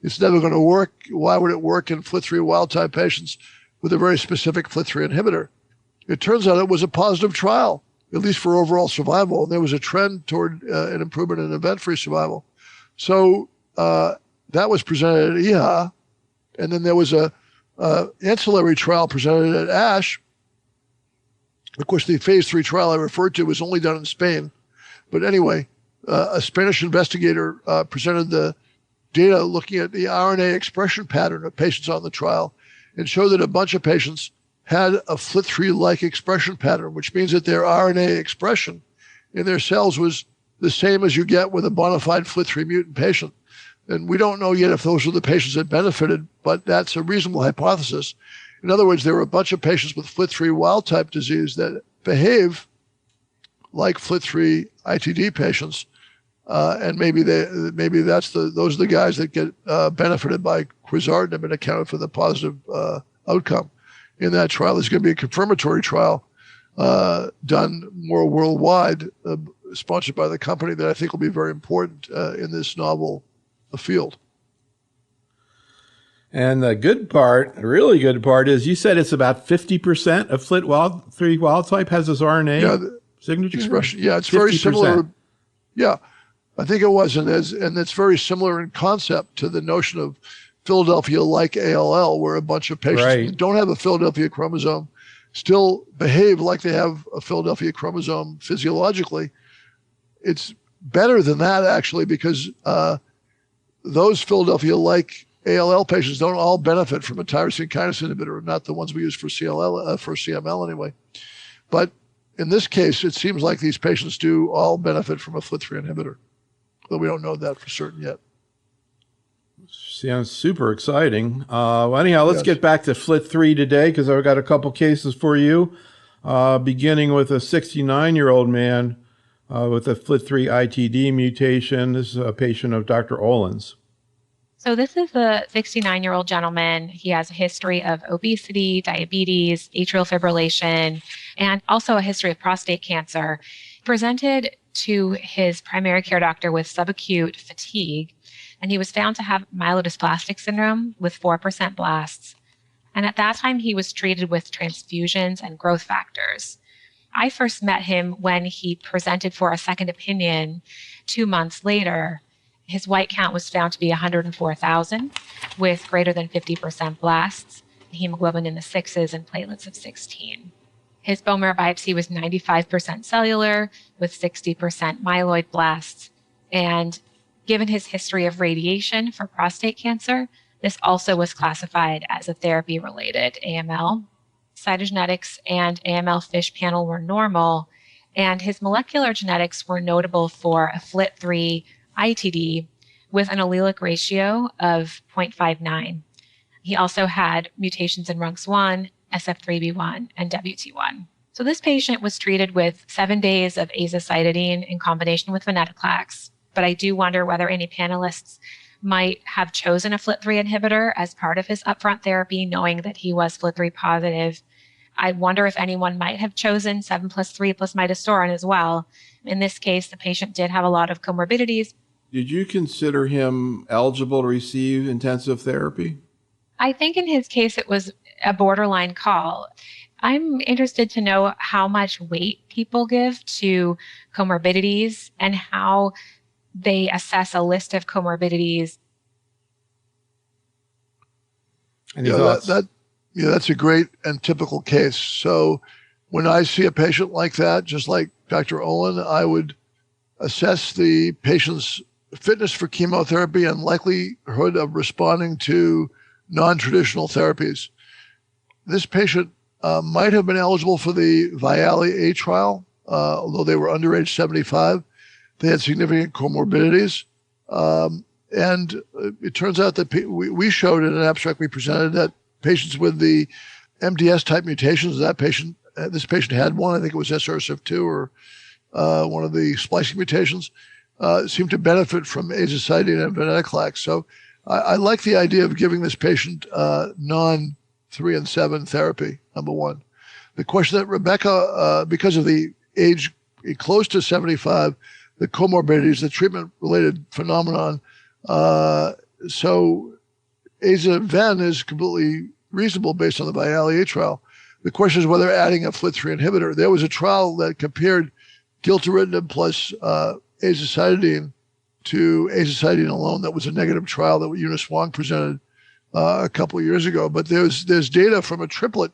it's never going to work. Why would it work in FLT3 wild-type patients with a very specific FLT3 inhibitor? It turns out it was a positive trial, at least for overall survival. And there was a trend toward an improvement in event-free survival. So that was presented at EHA. And then there was a ancillary trial presented at ASH. Of course, the phase 3 trial I referred to was only done in Spain. But anyway, a Spanish investigator presented the data looking at the RNA expression pattern of patients on the trial and showed that a bunch of patients had a FLT3-like expression pattern, which means that their RNA expression in their cells was the same as you get with a bona fide FLT3 mutant patient. And we don't know yet if those were the patients that benefited, but that's a reasonable hypothesis. In other words, there were a bunch of patients with FLT3 wild-type disease that behave like FLT3 ITD patients, and maybe those are the guys that get benefited by quizartinib and accounted for the positive outcome in that trial. There's going to be a confirmatory trial done more worldwide, sponsored by the company, that I think will be very important in this novel field. And the good part, the really good part, is you said it's about 50% of FLT3 wild type has this RNA signature expression. Yeah, it's 50%. Very similar. Yeah, I think it was, and it's very similar in concept to the notion of Philadelphia-like ALL, where a bunch of patients who don't have a Philadelphia chromosome still behave like they have a Philadelphia chromosome physiologically. It's better than that, actually, because those Philadelphia-like ALL patients don't all benefit from a tyrosine kinase inhibitor, not the ones we use for CML anyway. But in this case, it seems like these patients do all benefit from a FLT3 inhibitor. though we don't know that for certain yet. Sounds super exciting. Well, anyhow, let's Yes. get back to FLT3 today because I've got a couple cases for you, beginning with a 69-year-old man with a FLT3 ITD mutation. This is a patient of Dr. Olin's. So this is a 69-year-old gentleman. He has a history of obesity, diabetes, atrial fibrillation, and also a history of prostate cancer. Presented to his primary care doctor with subacute fatigue, and he was found to have myelodysplastic syndrome with 4% blasts. And at that time, he was treated with transfusions and growth factors. I first met him when he presented for a second opinion 2 months later. His white count was found to be 104,000 with greater than 50% blasts, hemoglobin in the 6s, and platelets of 16. His bone marrow biopsy was 95% cellular with 60% myeloid blasts. And given his history of radiation for prostate cancer, this also was classified as a therapy-related AML. Cytogenetics and AML FISH panel were normal, and his molecular genetics were notable for a FLT3 ITD with an allelic ratio of 0.59. He also had mutations in RUNX1, SF3B1, and WT1. So this patient was treated with 7 days of azacitidine in combination with venetoclax, but I do wonder whether any panelists might have chosen a FLT3 inhibitor as part of his upfront therapy, knowing that he was FLT3 positive. I wonder if anyone might have chosen 7+3 plus midostaurin as well. In this case, the patient did have a lot of comorbidities. Did you consider him eligible to receive intensive therapy? I think in his case, it was a borderline call. I'm interested to know how much weight people give to comorbidities and how they assess a list of comorbidities. Any thoughts? That's a great and typical case. So when I see a patient like that, just like Dr. Olin, I would assess the patient's fitness for chemotherapy and likelihood of responding to non-traditional therapies. This patient might have been eligible for the VIALE-A trial, although they were under age 75. They had significant comorbidities. And it turns out that we showed in an abstract we presented that patients with the MDS-type mutations, this patient had one, I think it was SRSF2 or one of the splicing mutations, seemed to benefit from azacitidine and venetoclax. So I like the idea of giving this patient non-3 and 7 therapy, number one. The question that Rebecca, because of the age close to 75, the comorbidities, the treatment-related phenomenon, so aza-ven is completely reasonable based on the VIALE-A trial. The question is whether adding a FLT3 inhibitor. There was a trial that compared gilteritinib plus azacitidine to azacitidine alone. That was a negative trial that Eunice Wong presented a couple of years ago. But there's data from a triplet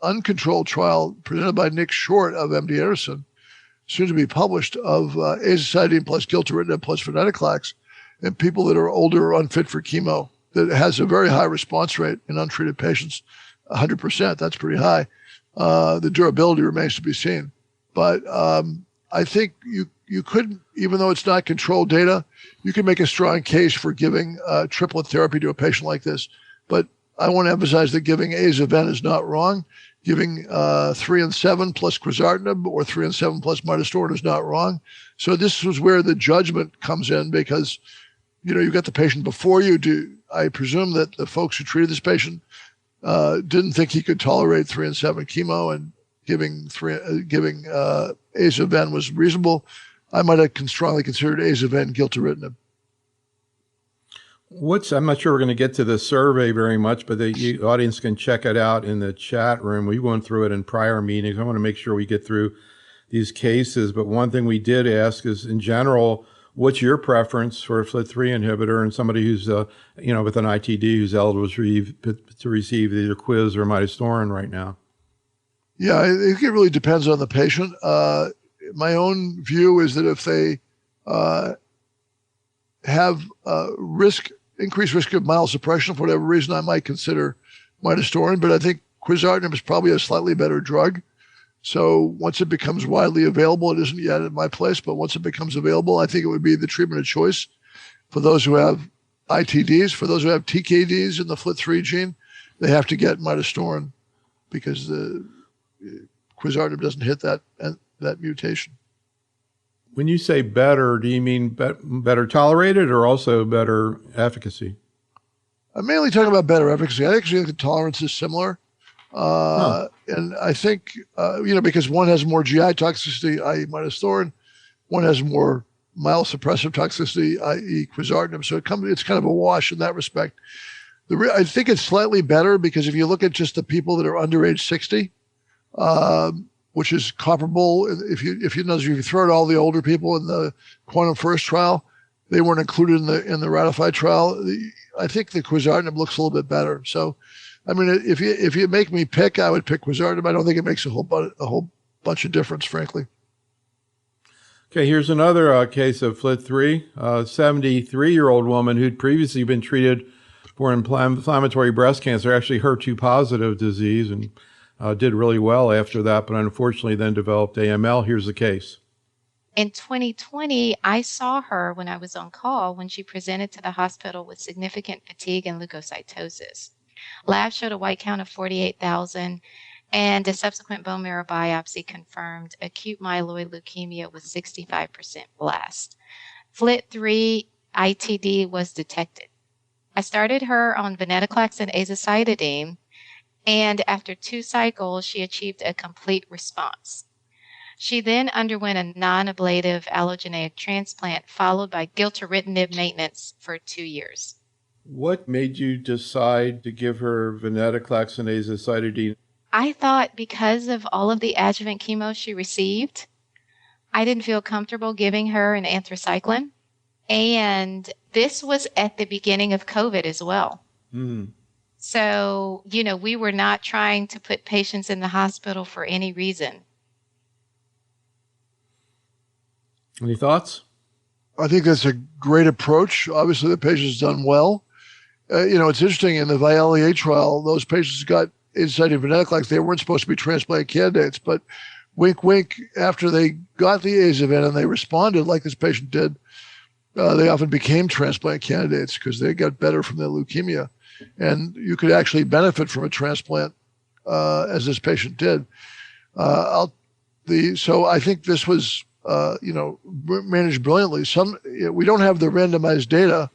uncontrolled trial presented by Nick Short of MD Anderson, soon to be published, of azacitidine plus gilteritinib plus venetoclax in people that are older or unfit for chemo, that has a very high response rate in untreated patients, 100%. That's pretty high. The durability remains to be seen. But I think you could, even though it's not controlled data, you can make a strong case for giving triplet therapy to a patient like this. But I want to emphasize that giving aza-ven is not wrong. Giving 3 and 7 plus quizartinib or 3 and 7 plus midostaurin is not wrong. So this was where the judgment comes in, because you got the patient before you. I presume that the folks who treated this patient didn't think he could tolerate 3 and 7 chemo, and giving aza-ven was reasonable. I might have strongly considered aza-ven gilteritinib. I'm not sure we're going to get to the survey very much, but the audience can check it out in the chat room. We went through it in prior meetings. I want to make sure we get through these cases. But one thing we did ask is, in general, what's your preference for a FLT3 inhibitor and somebody who's, with an ITD who's eligible to receive either quiz or midostaurin right now? Yeah, I think it really depends on the patient. My own view is that if they have increased risk of myelosuppression for whatever reason, I might consider midostaurin. But I think quizartinib is probably a slightly better drug. So once it becomes widely available, it isn't yet at my place, but once it becomes available, I think it would be the treatment of choice for those who have ITDs. For those who have TKDs in the FLT3 gene, they have to get midostaurin because the quizartinib doesn't hit that mutation. When you say better, do you mean better tolerated or also better efficacy? I'm mainly talking about better efficacy. I actually think the tolerance is similar. And I think, because one has more GI toxicity, i.e. midostaurin, one has more myelosuppressive toxicity, i.e. quizartinib. So it's kind of a wash in that respect. I think it's slightly better because if you look at just the people that are under age 60, which is comparable, if you throw out all the older people in the Quantum First trial, they weren't included in the ratified trial. I think the quizartinib looks a little bit better. So, I mean, if you make me pick, I would pick quizartinib. I don't think it makes a whole bunch of difference, frankly. Okay, here's another case of FLT3. A 73-year-old woman who'd previously been treated for inflammatory breast cancer, actually HER2 positive disease, and did really well after that, but unfortunately then developed AML. Here's the case. In 2020, I saw her when I was on call when she presented to the hospital with significant fatigue and leukocytosis. Lab showed a white count of 48,000, and a subsequent bone marrow biopsy confirmed acute myeloid leukemia with 65% blast. FLT3 ITD was detected. I started her on venetoclax and azacitidine, and after 2 cycles, she achieved a complete response. She then underwent a non-ablative allogeneic transplant followed by gilteritinib maintenance for 2 years. What made you decide to give her venetoclax and azacitidine? I thought because of all of the adjuvant chemo she received, I didn't feel comfortable giving her an anthracycline. And this was at the beginning of COVID as well. So, we were not trying to put patients in the hospital for any reason. Any thoughts? I think that's a great approach. Obviously, the patient's done well. It's interesting, in the VIALE-A trial, those patients got azacitidine venetoclax. They weren't supposed to be transplant candidates, but wink, wink, after they got the azaven and they responded like this patient did, they often became transplant candidates because they got better from their leukemia. And you could actually benefit from a transplant, as this patient did. So I think this was, managed brilliantly. We don't have the randomized data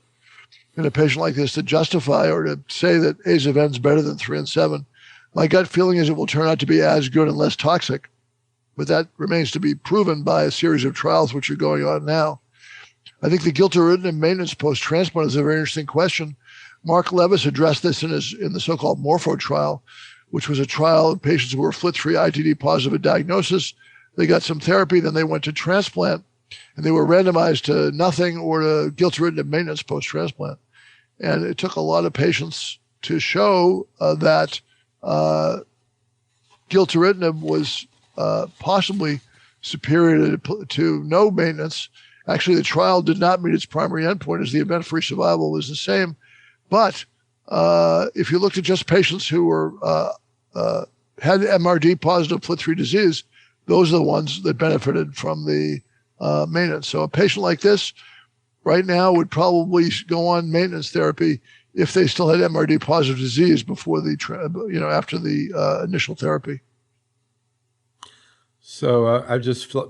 in a patient like this to justify or to say that azaven's better than 3 and 7. My gut feeling is it will turn out to be as good and less toxic, but that remains to be proven by a series of trials which are going on now. I think the gilteritinib maintenance post-transplant is a very interesting question. Mark Levis addressed this in the so-called Morpho trial, which was a trial of patients who were FLT3 ITD positive at diagnosis. They got some therapy, then they went to transplant, and they were randomized to nothing or to gilteritinib maintenance post-transplant. And it took a lot of patients to show that gilteritinib was possibly superior to no maintenance. Actually, the trial did not meet its primary endpoint, as the event-free survival was the same. But if you looked at just patients who were had MRD positive FLT3 disease, those are the ones that benefited from the maintenance. So a patient like this right now would probably go on maintenance therapy if they still had MRD positive disease before after the initial therapy. So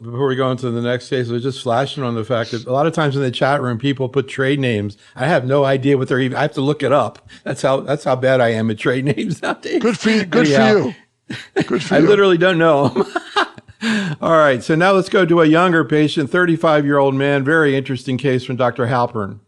before we go into the next case, I was just flashing on the fact that a lot of times in the chat room, people put trade names. I have no idea what they're even. I have to look it up. That's how bad I am at trade names nowadays. Good for you. Good for you. Good for you. I literally don't know them. All right. So now let's go to a younger patient, 35-year-old man. Very interesting case from Dr. Halpern.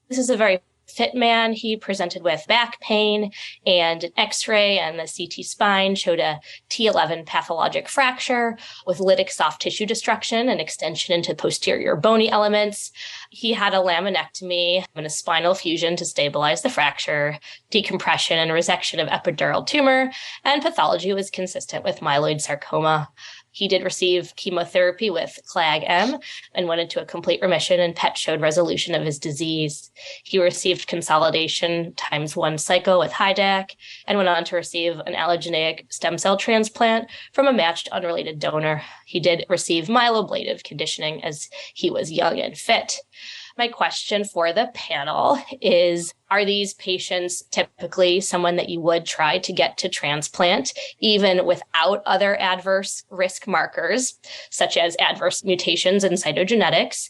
This is a very fit man. He presented with back pain, and an X-ray and the CT spine showed a T11 pathologic fracture with lytic soft tissue destruction and extension into posterior bony elements. He had a laminectomy and a spinal fusion to stabilize the fracture, decompression and resection of epidural tumor, and pathology was consistent with myeloid sarcoma. He did receive chemotherapy with CLAG-M and went into a complete remission, and PET showed resolution of his disease. He received consolidation ×1 cycle with HiDAC and went on to receive an allogeneic stem cell transplant from a matched unrelated donor. He did receive myeloablative conditioning as he was young and fit. My question for the panel is, are these patients typically someone that you would try to get to transplant, even without other adverse risk markers, such as adverse mutations in cytogenetics?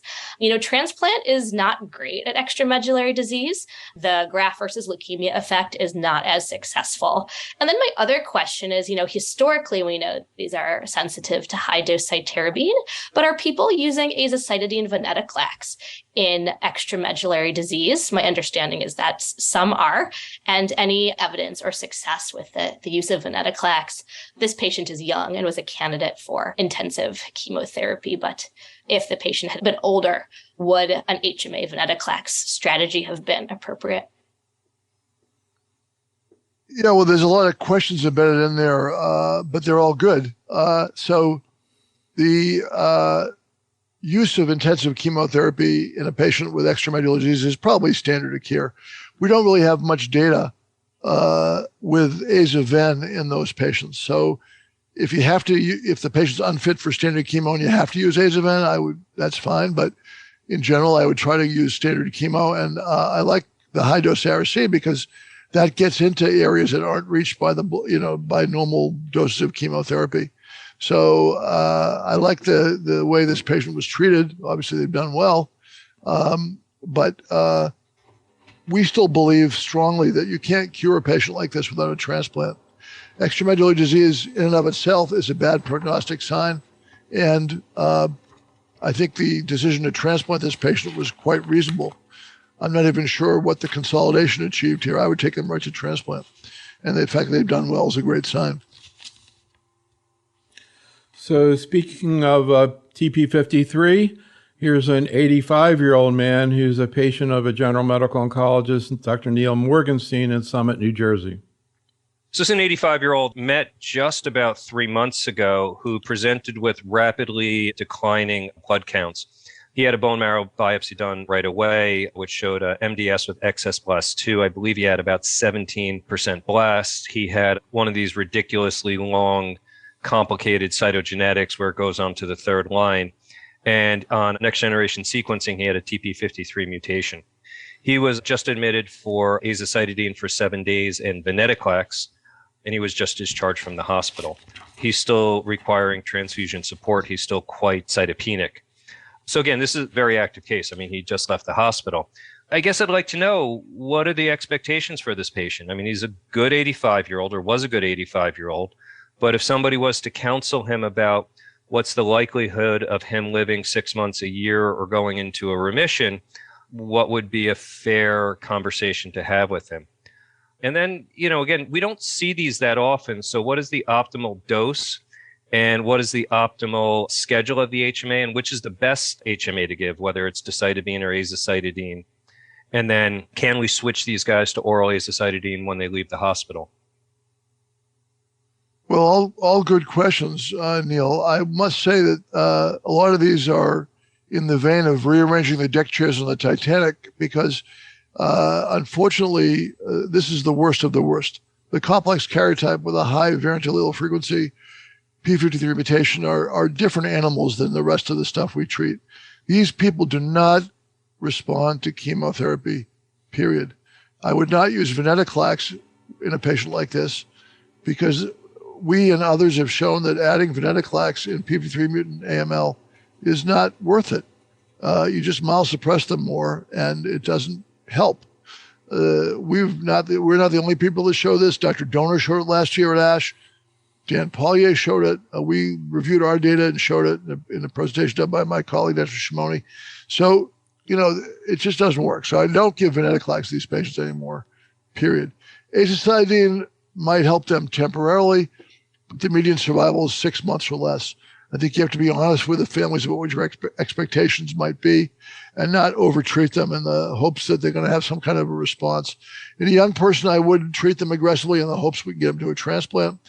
Transplant is not great at extramedullary disease. The graft versus leukemia effect is not as successful. And then my other question is, historically, we know these are sensitive to high-dose cytarabine, but are people using azacitidine venetoclax in extramedullary disease? My understanding is that some are, and any evidence or success with the use of venetoclax. This patient is young and was a candidate for intensive chemotherapy, but if the patient had been older, would an HMA venetoclax strategy have been appropriate? Yeah, well, there's a lot of questions embedded in there, but they're all good. So the use of intensive chemotherapy in a patient with extramedullary disease is probably standard of care. We don't really have much data with aza-ven in those patients. So if the patient's unfit for standard chemo and you have to use aza-ven, that's fine. But in general, I would try to use standard chemo. And I like the high dose Ara-C because that gets into areas that aren't reached by by normal doses of chemotherapy. So I like the way this patient was treated. Obviously, they've done well. But we still believe strongly that you can't cure a patient like this without a transplant. Extramedullary disease in and of itself is a bad prognostic sign. And I think the decision to transplant this patient was quite reasonable. I'm not even sure what the consolidation achieved here. I would take them right to transplant. And the fact that they've done well is a great sign. So speaking of TP53, here's an 85-year-old man who's a patient of a general medical oncologist, Dr. Neil Morgenstein in Summit, New Jersey. So this is an 85-year-old met just about 3 months ago who presented with rapidly declining blood counts. He had a bone marrow biopsy done right away, which showed a MDS with excess blast 2. I believe he had about 17% blast. He had one of these ridiculously long, complicated cytogenetics where it goes on to the third line. And on next generation sequencing, he had a TP53 mutation. He was just admitted for azacitidine for 7 days and venetoclax, and he was just discharged from the hospital. He's still requiring transfusion support. He's still quite cytopenic. So again, this is a very active case. I mean, he just left the hospital. I guess I'd like to know, what are the expectations for this patient? I mean, he's a good 85-year-old or was a good 85-year-old. But if somebody was to counsel him about what's the likelihood of him living 6 months, a year, or going into a remission, what would be a fair conversation to have with him? And then, again, we don't see these that often. So what is the optimal dose? And what is the optimal schedule of the HMA? And which is the best HMA to give, whether it's decitabine or azacitidine? And then can we switch these guys to oral azacitidine when they leave the hospital? Well, all good questions, Neil. I must say that a lot of these are in the vein of rearranging the deck chairs on the Titanic because, unfortunately, this is the worst of the worst. The complex karyotype with a high variant allele frequency, P53 mutation, are different animals than the rest of the stuff we treat. These people do not respond to chemotherapy, period. I would not use venetoclax in a patient like this because we and others have shown that adding venetoclax in P53 mutant AML is not worth it. You just myelosuppress them more, and it doesn't help. We're not the only people that show this. Dr. Donor showed it last year at ASH. Dan Pollier showed it. We reviewed our data and showed it in a presentation done by my colleague, Dr. Shimoni. So, it just doesn't work. So I don't give venetoclax to these patients anymore, period. Azacitidine might help them temporarily, but the median survival is 6 months or less. I think you have to be honest with the families about what your expectations might be and not overtreat them in the hopes that they're going to have some kind of a response. In a young person, I wouldn't treat them aggressively in the hopes we can get them to a transplant.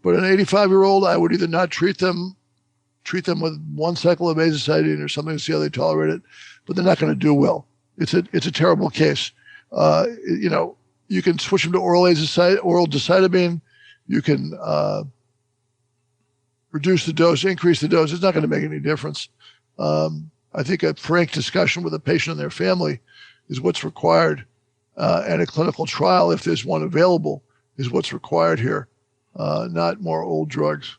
But an 85-year-old, I would either not treat them treat them with one cycle of azacitidine or something to see how they tolerate it, but they're not going to do well. It's a terrible case. You can switch them to oral decitabine. You can reduce the dose, increase the dose. It's not going to make any difference. I think a frank discussion with a patient and their family is what's required, and a clinical trial, if there's one available, is what's required here, not more old drugs.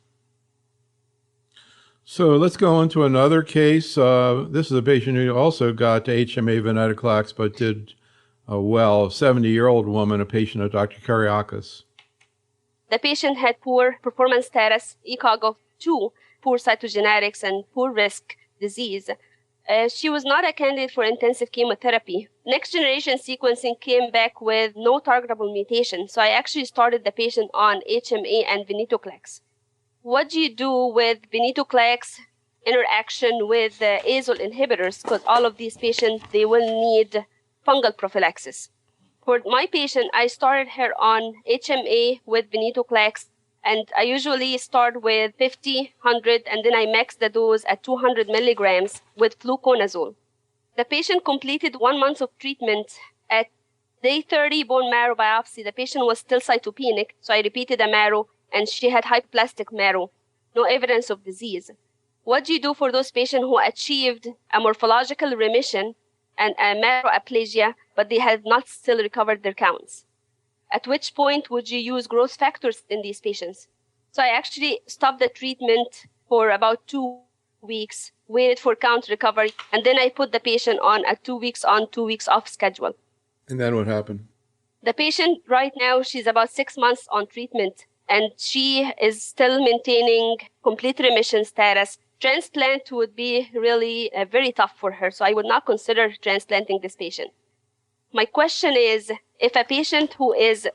So let's go into another case. This is a patient who also got HMA venetoclax but did well, a 70-year-old woman, a patient of Dr. Karyakis. The patient had poor performance status, ECOG of 2, poor cytogenetics, and poor risk disease. She was not a candidate for intensive chemotherapy. Next generation sequencing came back with no targetable mutation, so I actually started the patient on HMA and venetoclax. What do you do with venetoclax interaction with azole inhibitors? Because all of these patients, they will need fungal prophylaxis. For my patient, I started her on HMA with venetoclax, and I usually start with 50, 100, and then I max the dose at 200 milligrams with fluconazole. The patient completed 1 month of treatment. At day 30 bone marrow biopsy, the patient was still cytopenic, so I repeated the marrow, and she had hypoplastic marrow, no evidence of disease. What do you do for those patients who achieved a morphological remission and a marrow aplasia, but they have not still recovered their counts? At which point would you use growth factors in these patients? So I actually stopped the treatment for about 2 weeks, waited for count recovery, and then I put the patient on a 2 weeks on, 2 weeks off schedule. And then what happened? The patient right now, she's about 6 months on treatment, and she is still maintaining complete remission status. Transplant would be really very tough for her, so I would not consider transplanting this patient. My question is, if a patient who is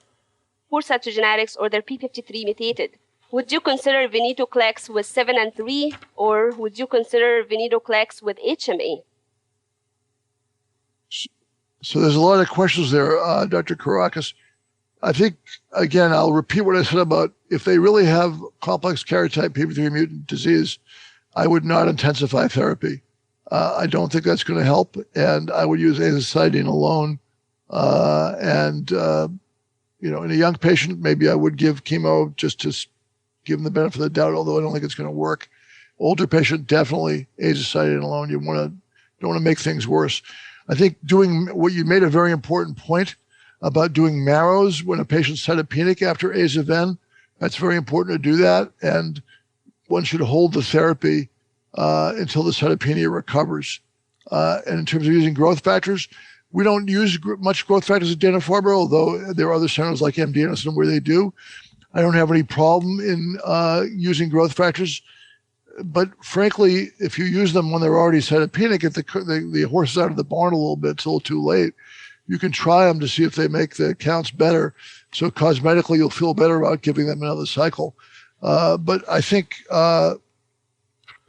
poor cytogenetics or they're P53 mutated, would you consider venetoclax with 7 and 3, or would you consider venetoclax with HMA? So there's a lot of questions there, Dr. Karyakis. I think, again, I'll repeat what I said about if they really have complex karyotype P53 mutant disease, I would not intensify therapy. I don't think that's going to help, and I would use azacitidine alone. In a young patient, maybe I would give chemo just to give them the benefit of the doubt, although I don't think it's going to work. Older patient, definitely azacitidine alone. You don't want to make things worse. I think doing what you made a very important point about doing marrows when a patient's cytopenic after aza-ven. That's very important to do that, and one should hold the therapy until the cytopenia recovers. And in terms of using growth factors, we don't use much growth factors at Dana-Farber, although there are other centers like MD Anderson where they do. I don't have any problem in using growth factors. But frankly, if you use them when they're already cytopenic, if the horse is out of the barn a little bit, it's a little too late. You can try them to see if they make the counts better. So cosmetically, you'll feel better about giving them another cycle. But I think,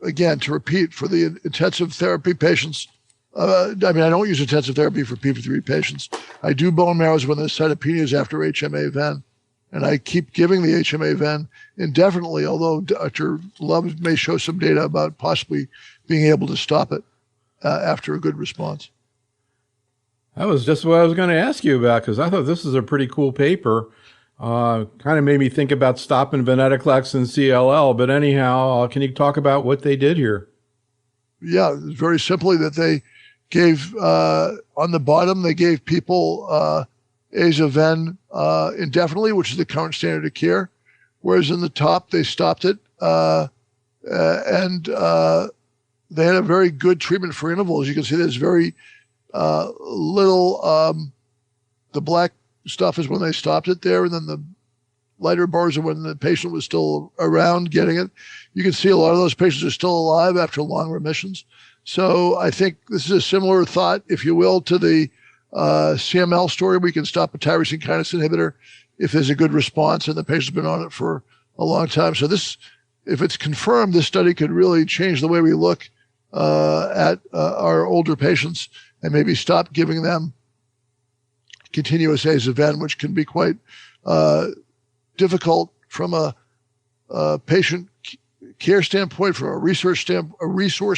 again, to repeat, for the intensive therapy patients, I don't use intensive therapy for P53 patients. I do bone marrows when there's cytopenias after HMA-ven. And I keep giving the HMA-ven indefinitely, although Dr. Love may show some data about possibly being able to stop it after a good response. That was just what I was going to ask you about, because I thought this is a pretty cool paper. Kind of made me think about stopping venetoclax and CLL. But anyhow, can you talk about what they did here? Yeah, very simply that they gave, on the bottom, they gave people aza-ven indefinitely, which is the current standard of care, whereas in the top, they stopped it. And they had a very good treatment for intervals. You can see there's very little, the black stuff is when they stopped it there, and then the lighter bars are when the patient was still around getting it. You can see a lot of those patients are still alive after long remissions. So I think this is a similar thought, if you will, to the CML story. We can stop a tyrosine kinase inhibitor if there's a good response and the patient's been on it for a long time. So this, if it's confirmed, this study could really change the way we look at our older patients and maybe stop giving them continuous aza-ven, which can be quite difficult from a patient care standpoint, from a resource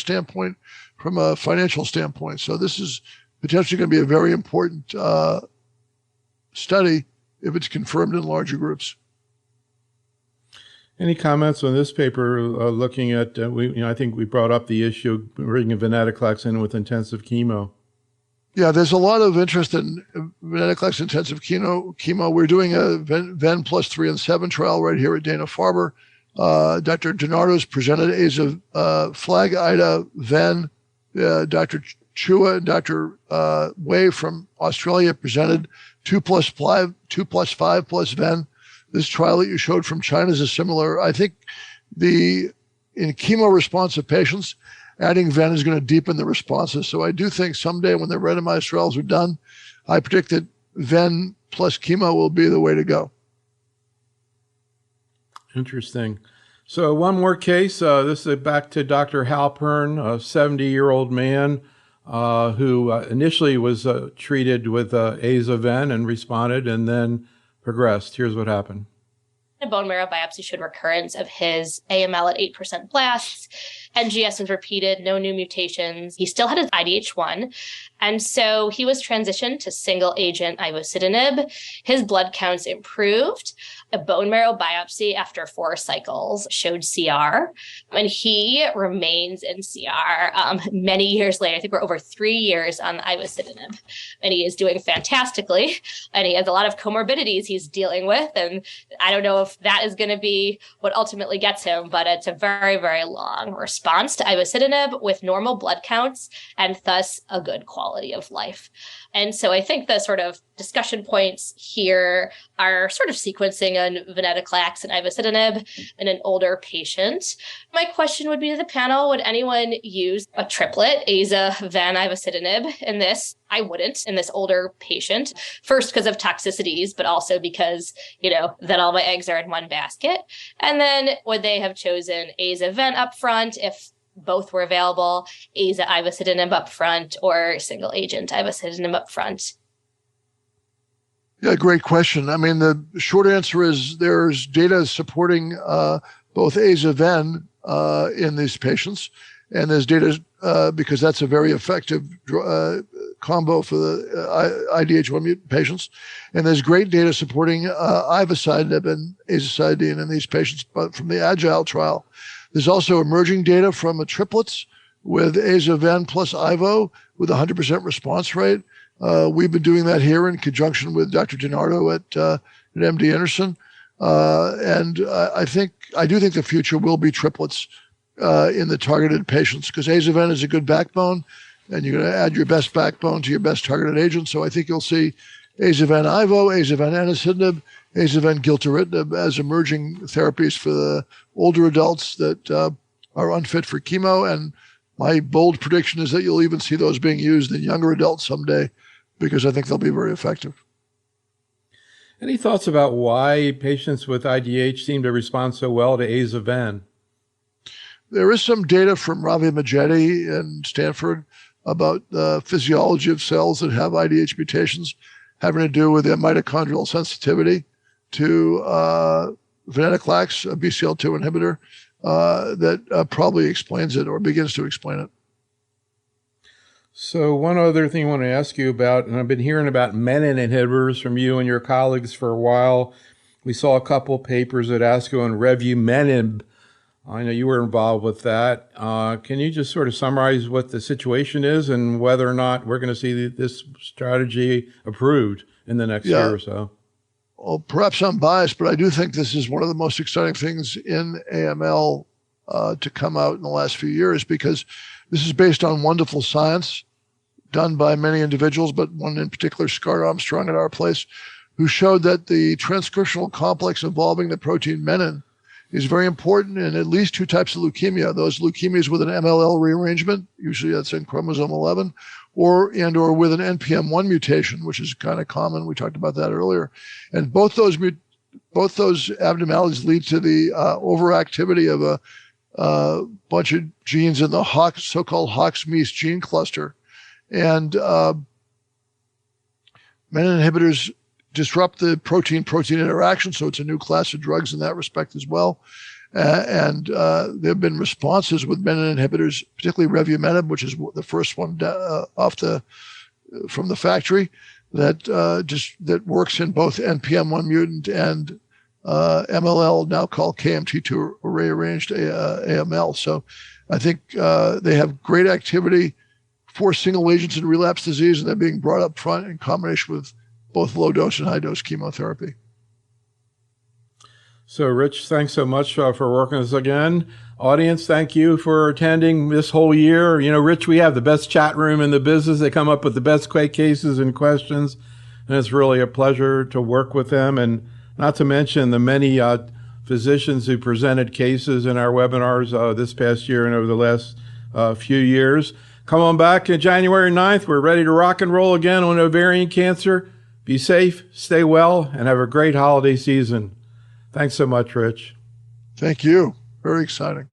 standpoint, from a financial standpoint. So this is potentially going to be a very important study if it's confirmed in larger groups. Any comments on this paper looking at, I think we brought up the issue of bringing venetoclax in with intensive chemo. Yeah, there's a lot of interest in venetoclax intensive chemo. We're doing a Ven plus 3 and 7 trial right here at Dana-Farber. Dr. DiNardo's presented flag, IDA, Ven. Dr. Chua and Dr. Wei from Australia presented 2 plus 5 plus Ven. This trial that you showed from China is a similar. I think in chemo responsive patients, adding Ven is going to deepen the responses. So I do think someday when the randomized trials are done, I predict that Ven plus chemo will be the way to go. Interesting. So one more case. This is back to Dr. Halpern, a 70-year-old man who initially was treated with Aza-Ven and responded and then progressed. Here's what happened. A bone marrow biopsy showed recurrence of his AML at 8% blasts. NGS was repeated, no new mutations. He still had his IDH1. And so he was transitioned to single agent ivosidenib. His blood counts improved. A bone marrow biopsy after 4 cycles showed CR, and he remains in CR many years later. I think we're over 3 years on ivosidenib, and he is doing fantastically. And he has a lot of comorbidities he's dealing with, and I don't know if that is going to be what ultimately gets him, but it's a very, very long response to ivosidenib with normal blood counts and thus a good quality of life. And so I think the sort of discussion points here are sort of sequencing on venetoclax and ivosidenib in an older patient. My question would be to the panel, would anyone use a triplet, Aza, Ven, ivosidenib in this? I wouldn't in this older patient. First, because of toxicities, but also because, then all my eggs are in one basket. And then would they have chosen Aza-Ven up front if both were available, Aza ivosidenib up front, or single agent ivosidenib up front? Yeah, great question. I mean, the short answer is there's data supporting both Aza-Ven in these patients, and there's data because that's a very effective combo for the IDH1 mutant patients, and there's great data supporting ivosidenib and azacitidine in these patients, but from the Agile trial. There's also emerging data from the triplets with Aza-Ven plus Ivo with 100% response rate. We've been doing that here in conjunction with Dr. DiNardo at MD Anderson. And I do think the future will be triplets in the targeted patients, because Aza-Ven is a good backbone, and you're going to add your best backbone to your best targeted agent. So I think you'll see Aza-Ven Ivo, Aza-Ven anacitinib, Aza-Ven gilteritinib as emerging therapies for the older adults that are unfit for chemo. And my bold prediction is that you'll even see those being used in younger adults someday, because I think they'll be very effective. Any thoughts about why patients with IDH seem to respond so well to Aza-Ven? There is some data from Ravi Majeti in Stanford about the physiology of cells that have IDH mutations having to do with their mitochondrial sensitivity to venetoclax, a BCL2 inhibitor, that probably explains it or begins to explain it. So one other thing I want to ask you about, and I've been hearing about menin inhibitors from you and your colleagues for a while. We saw a couple papers at ASCO on revumenib. I know you were involved with that. Can you just sort of summarize what the situation is and whether or not we're going to see this strategy approved in the next year or so? Well, perhaps I'm biased, but I do think this is one of the most exciting things in AML to come out in the last few years, because this is based on wonderful science done by many individuals, but one in particular, Scott Armstrong at our place, who showed that the transcriptional complex involving the protein menin is very important in at least 2 types of leukemia. Those leukemias with an MLL rearrangement, usually that's in chromosome 11, or with an NPM1 mutation, which is kind of common. We talked about that earlier. And both those abnormalities lead to the overactivity of a bunch of genes in the so-called HOX-MEIS gene cluster. And menin inhibitors disrupt the protein-protein interaction, so it's a new class of drugs in that respect as well. And there have been responses with menin inhibitors, particularly revumenib, which is the first one from the factory, that works in both NPM1 mutant and MLL, now called KMT2 rearranged AML. So I think they have great activity for single agents in relapse disease, and they're being brought up front in combination with both low dose and high dose chemotherapy. So, Rich, thanks so much for working with us again. Audience, thank you for attending this whole year. You know, Rich, we have the best chat room in the business. They come up with the best cases and questions, and it's really a pleasure to work with them. And not to mention the many physicians who presented cases in our webinars this past year and over the last few years. Come on back on January 9th. We're ready to rock and roll again on ovarian cancer. Be safe, stay well, and have a great holiday season. Thanks so much, Rich. Thank you. Very exciting.